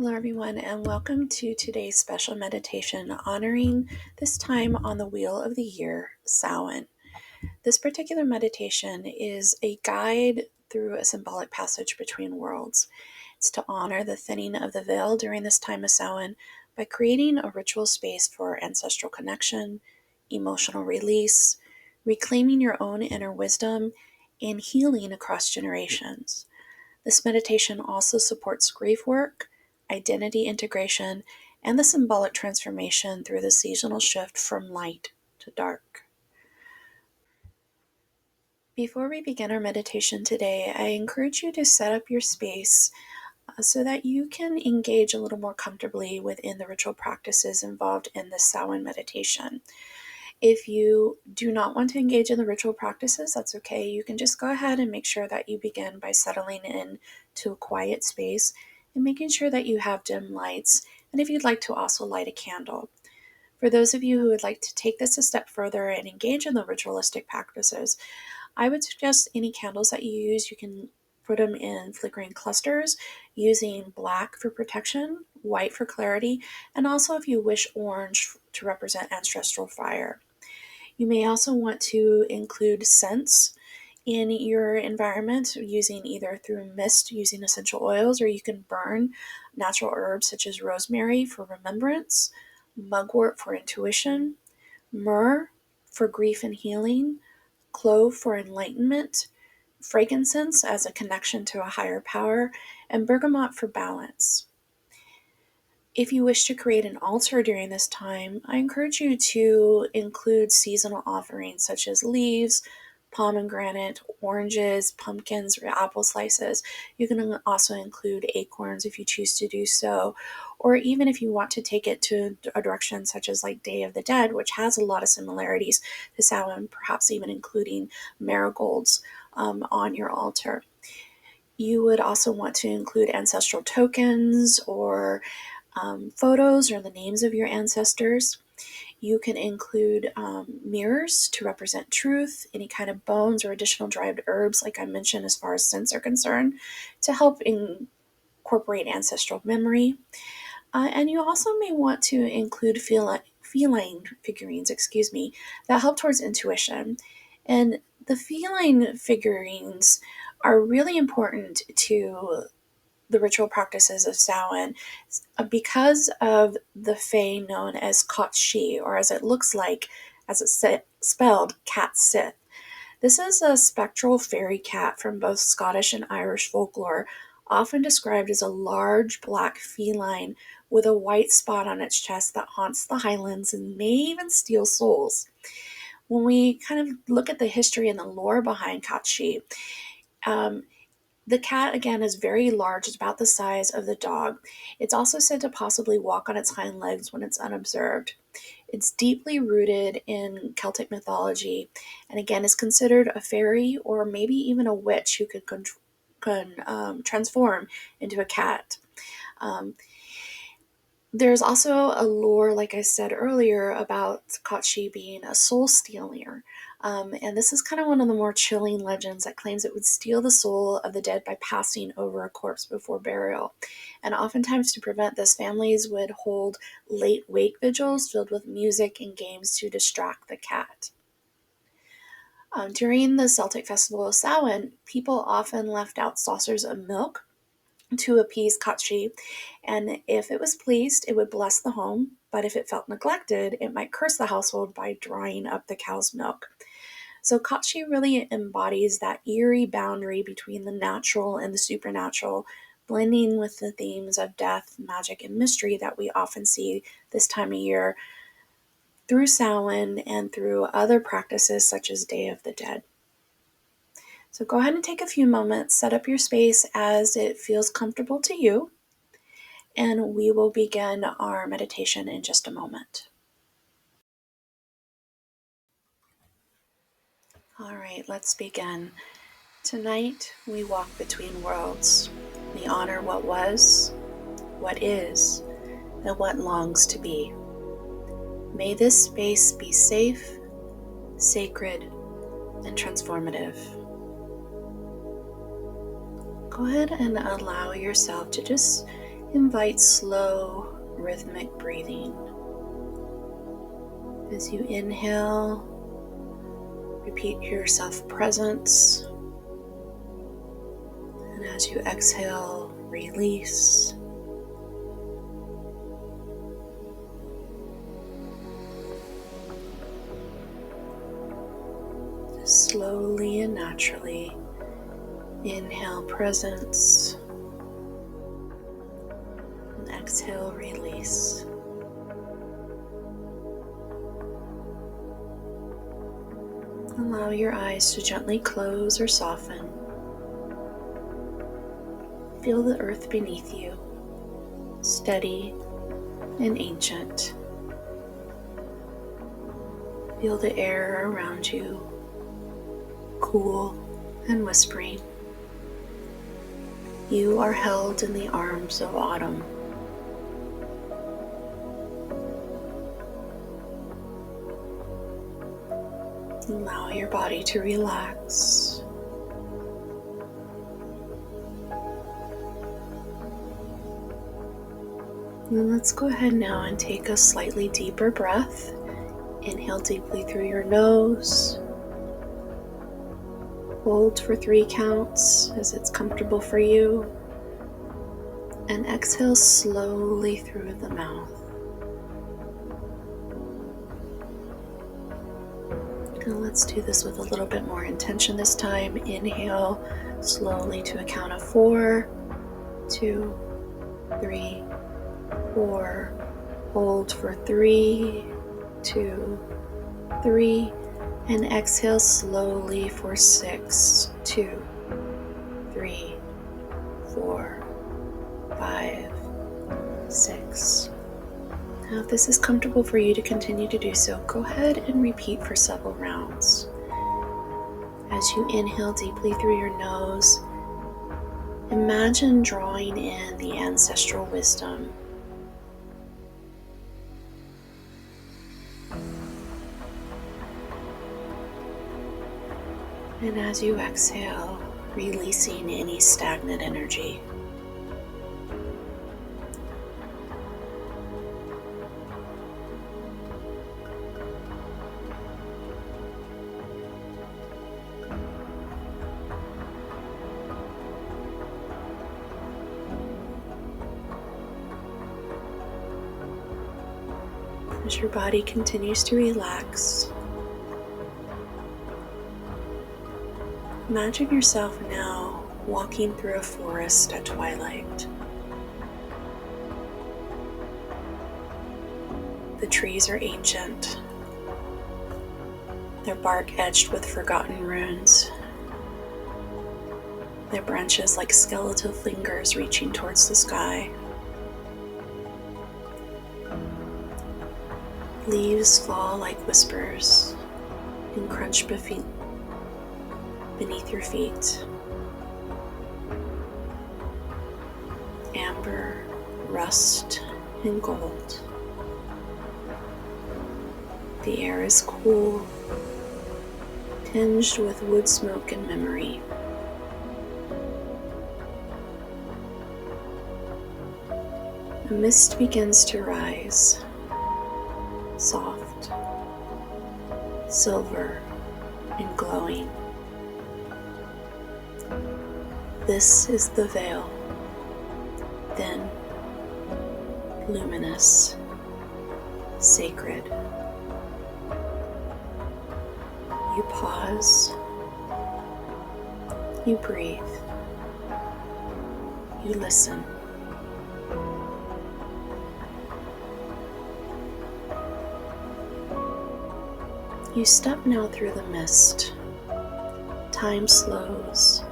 Hello, everyone, and welcome to today's special meditation honoring this time on the wheel of the year, Samhain. This particular meditation is a guide through a symbolic passage between worlds. It's to honor the thinning of the veil during this time of Samhain by creating a ritual space for ancestral connection, emotional release, reclaiming your own inner wisdom, and healing across generations. This meditation also supports grief work, identity integration, and the symbolic transformation through the seasonal shift from light to dark. Before we begin our meditation today, I encourage you to set up your space so that you can engage a little more comfortably within the ritual practices involved in this Samhain meditation. If you do not want to engage in the ritual practices, that's okay. You can just go ahead and make sure that you begin by settling in to a quiet space and making sure that you have dim lights, and if you'd like to also light a candle. For those of you who would like to take this a step further and engage in the ritualistic practices, I would suggest any candles that you use, you can put them in flickering clusters using black for protection, white for clarity, and also if you wish orange to represent ancestral fire. You may also want to include scents in your environment using either through mist using essential oils, or you can burn natural herbs such as rosemary for remembrance, mugwort for intuition, myrrh for grief and healing, clove for enlightenment, frankincense as a connection to a higher power, and bergamot for balance. If you wish to create an altar during this time, I encourage you to include seasonal offerings such as leaves, pomegranate, oranges, pumpkins, or apple slices. You can also include acorns if you choose to do so, or even if you want to take it to a direction such as like Day of the Dead, which has a lot of similarities to Samhain, perhaps even including marigolds on your altar. You would also want to include ancestral tokens or photos or the names of your ancestors. You can include mirrors to represent truth, any kind of bones or additional dried herbs, like I mentioned, as far as scents are concerned, to help incorporate ancestral memory. And you also may want to include feline figurines, that help towards intuition. And the feline figurines are really important to the ritual practices of Samhain because of the fae known as Kotshi, or as it looks like, as it's spelled, cat Sith. This is a spectral fairy cat from both Scottish and Irish folklore, often described as a large black feline with a white spot on its chest that haunts the Highlands and may even steal souls. When we kind of look at the history and the lore behind Kotshi, the cat, again, is very large. It's about the size of the dog. It's also said to possibly walk on its hind legs when it's unobserved. It's deeply rooted in Celtic mythology, and again is considered a fairy or maybe even a witch who could transform into a cat. Um, there's also a lore, like I said earlier, about Kotshi being a soul stealer. And this is kind of one of the more chilling legends that claims it would steal the soul of the dead by passing over a corpse before burial. And oftentimes, to prevent this, families would hold late wake vigils filled with music and games to distract the cat. During the Celtic festival of Samhain, people often left out saucers of milk to appease Kotshi, and if it was pleased, it would bless the home, but if it felt neglected, it might curse the household by drying up the cow's milk. So Kotshi really embodies that eerie boundary between the natural and the supernatural, blending with the themes of death, magic, and mystery that we often see this time of year through Samhain and through other practices such as Day of the Dead. So go ahead and take a few moments, set up your space as it feels comfortable to you, and we will begin our meditation in just a moment. All right, let's begin. Tonight, we walk between worlds. We honor what was, what is, and what longs to be. May this space be safe, sacred, and transformative. Go ahead and allow yourself to just invite slow, rhythmic breathing. As you inhale, repeat to yourself presence. And as you exhale, release. Just slowly and naturally inhale presence and exhale release. Allow your eyes to gently close or soften. Feel the earth beneath you, steady and ancient. Feel the air around you, cool and whispering. You are held in the arms of autumn. Allow your body to relax. And let's go ahead now and take a slightly deeper breath. Inhale deeply through your nose. Hold for 3 counts as it's comfortable for you. And exhale slowly through the mouth. And let's do this with a little bit more intention this time. Inhale slowly to a count of 4, 2, 3, 4. Hold for 3, 2, 3. And exhale slowly for 6, 2, 3, 4, 5, 6. Now, if this is comfortable for you to continue to do so, go ahead and repeat for several rounds. As you inhale deeply through your nose, imagine drawing in the ancestral wisdom. And as you exhale, releasing any stagnant energy. As your body continues to relax, imagine yourself now walking through a forest at twilight. The trees are ancient, their bark edged with forgotten runes, their branches like skeletal fingers reaching towards the sky. Leaves fall like whispers and crunch beneath your feet. Amber, rust, and gold. The air is cool, tinged with wood smoke and memory. A mist begins to rise, soft, silver, and glowing. This is the veil, thin, luminous, sacred. You pause, you breathe, you listen. You step now through the mist. Time slows,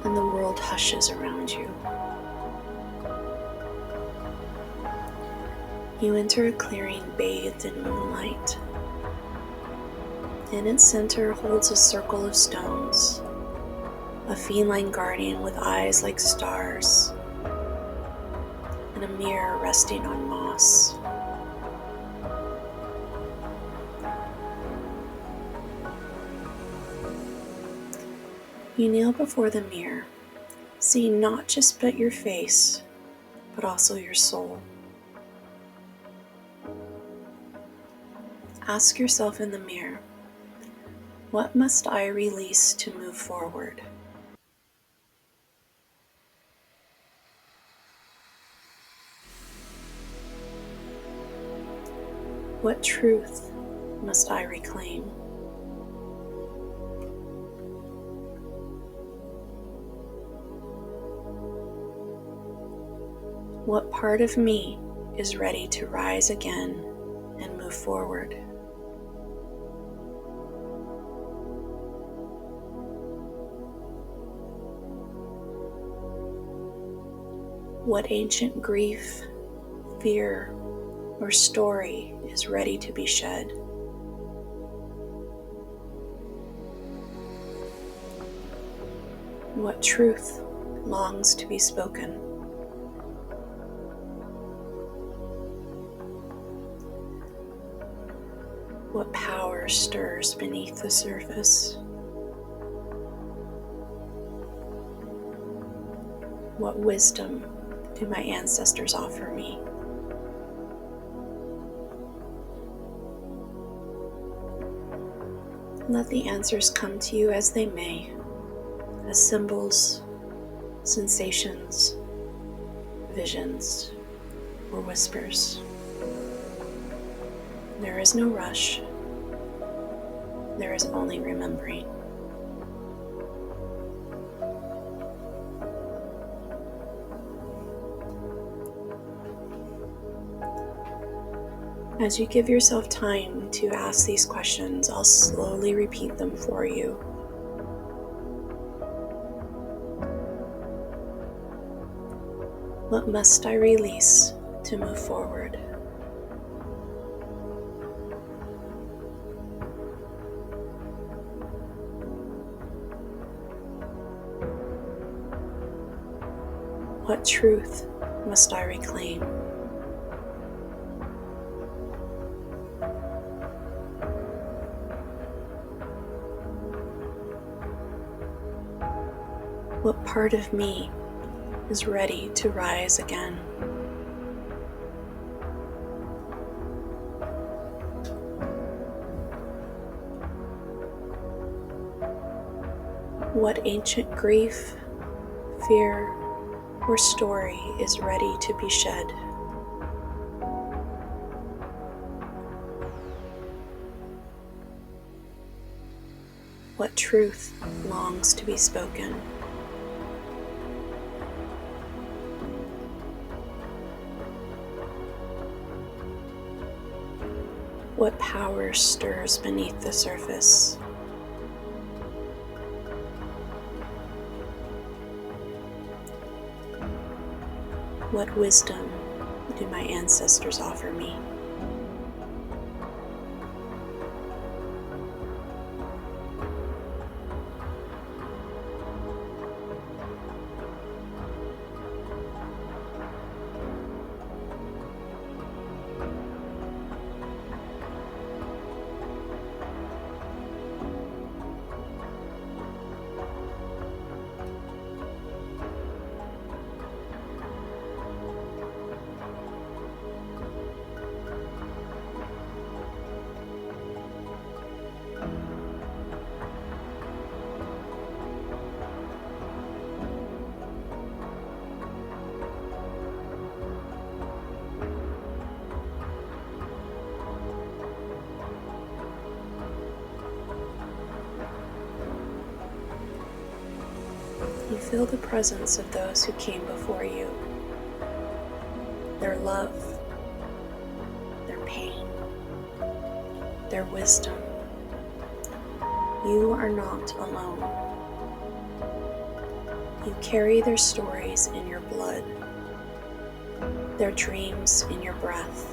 and the world hushes around you. You enter a clearing bathed in moonlight. In its center holds a circle of stones, a feline guardian with eyes like stars, and a mirror resting on moss. You kneel before the mirror, seeing not just but your face, but also your soul. Ask yourself in the mirror, what must I release to move forward? What truth must I reclaim? What part of me is ready to rise again and move forward? What ancient grief, fear, or story is ready to be shed? What truth longs to be spoken? What power stirs beneath the surface? What wisdom do my ancestors offer me? Let the answers come to you as they may, as symbols, sensations, visions, or whispers. There is no rush. There is only remembering. As you give yourself time to ask these questions, I'll slowly repeat them for you. What must I release to move forward? What truth must I reclaim? What part of me is ready to rise again? What ancient grief, fear, or story is ready to be shed? What truth longs to be spoken? What power stirs beneath the surface? What wisdom do my ancestors offer me? You feel the presence of those who came before you, their love, their pain, their wisdom. You are not alone. You carry their stories in your blood, their dreams in your breath.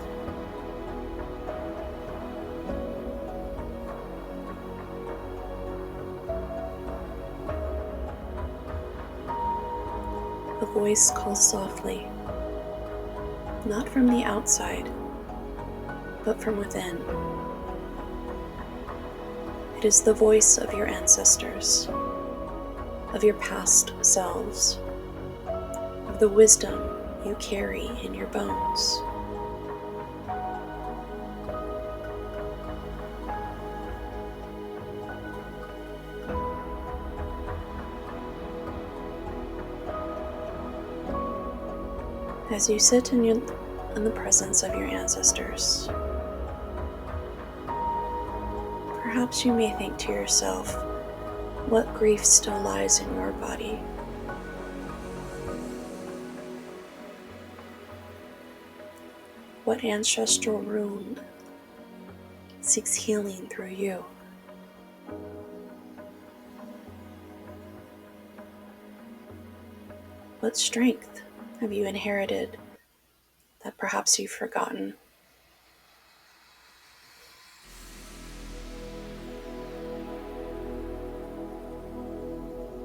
A voice calls softly, not from the outside, but from within. It is the voice of your ancestors, of your past selves, of the wisdom you carry in your bones. As you sit in the presence of your ancestors, perhaps you may think to yourself, what grief still lies in your body? What ancestral wound seeks healing through you? What strength have you inherited that perhaps you've forgotten?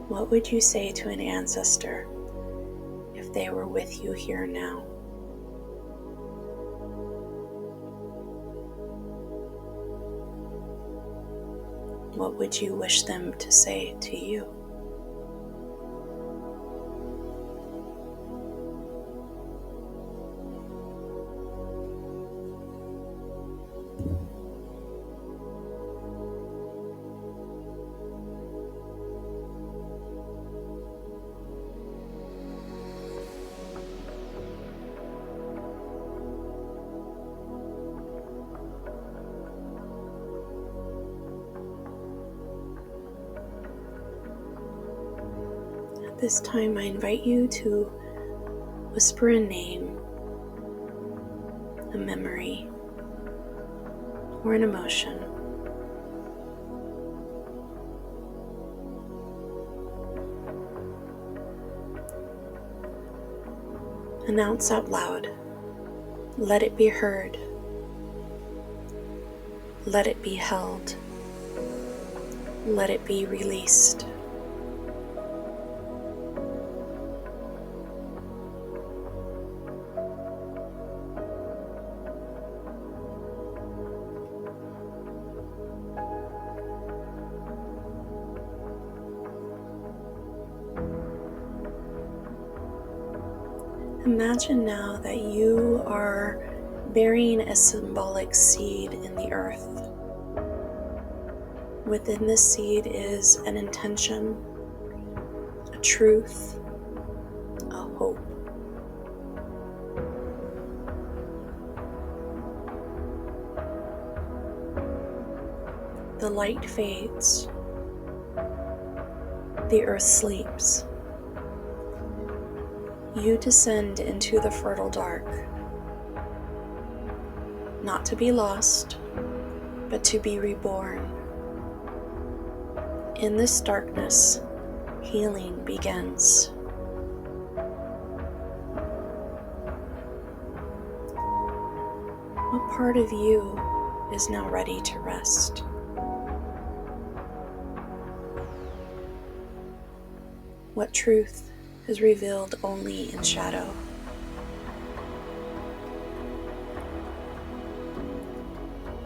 What would you say to an ancestor if they were with you here now? What would you wish them to say to you? At this time, I invite you to whisper a name, a memory, or an emotion. Announce out loud. Let it be heard. Let it be held. Let it be released. Imagine now that you are burying a symbolic seed in the earth. Within this seed is an intention, a truth, a hope. The light fades. The earth sleeps. You descend into the fertile dark, not to be lost, but to be reborn. In this darkness, healing begins. What part of you is now ready to rest? What truth is revealed only in shadow?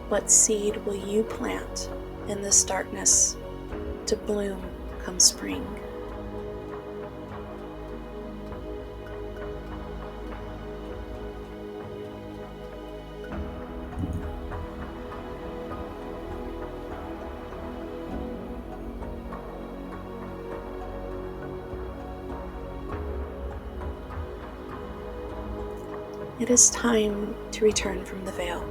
What seed will you plant in this darkness to bloom come spring? It is time to return from the veil.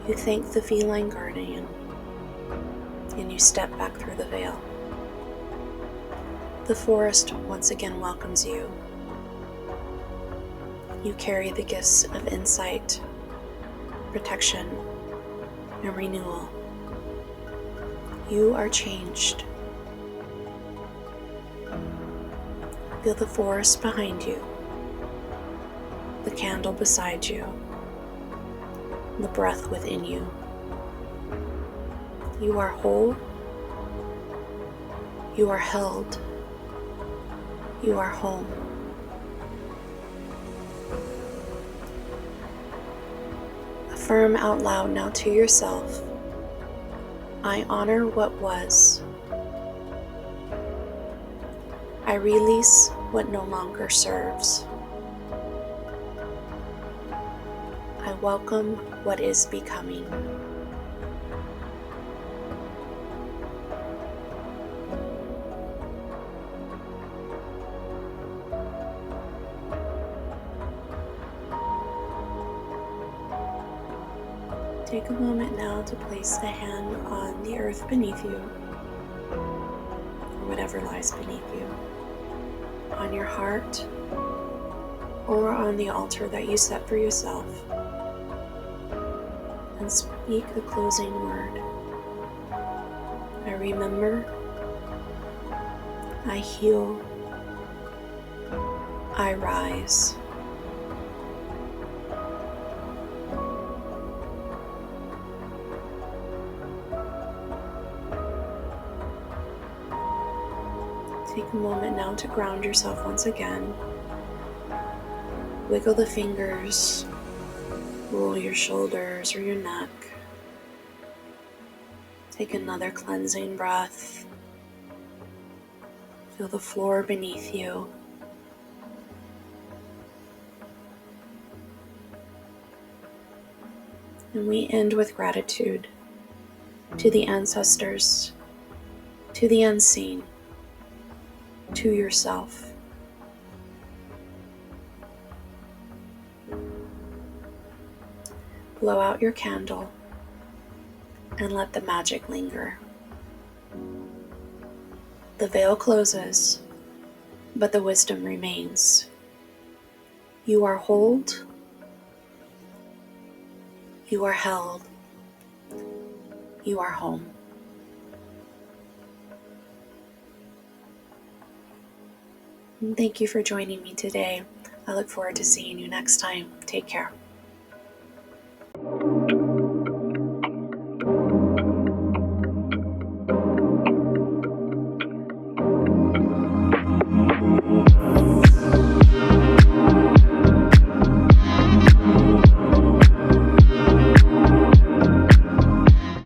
You thank the feline guardian, and you step back through the veil. The forest once again welcomes you. You carry the gifts of insight, protection, and renewal. You are changed. Feel the forest behind you, the candle beside you, the breath within you. You are whole. You are held. You are home. Affirm out loud now to yourself, I honor what was. I release what no longer serves. Welcome what is becoming. Take a moment now to place a hand on the earth beneath you, or whatever lies beneath you, on your heart, or on the altar that you set for yourself, and speak a closing word. I remember, I heal, I rise. Take a moment now to ground yourself once again. Wiggle the fingers, roll your shoulders or your neck. Take another cleansing breath. Feel the floor beneath you. And we end with gratitude to the ancestors, to the unseen, to yourself. Blow out your candle and let the magic linger. The veil closes, but the wisdom remains. You are whole, you are held, you are home. And thank you for joining me today. I look forward to seeing you next time. Take care.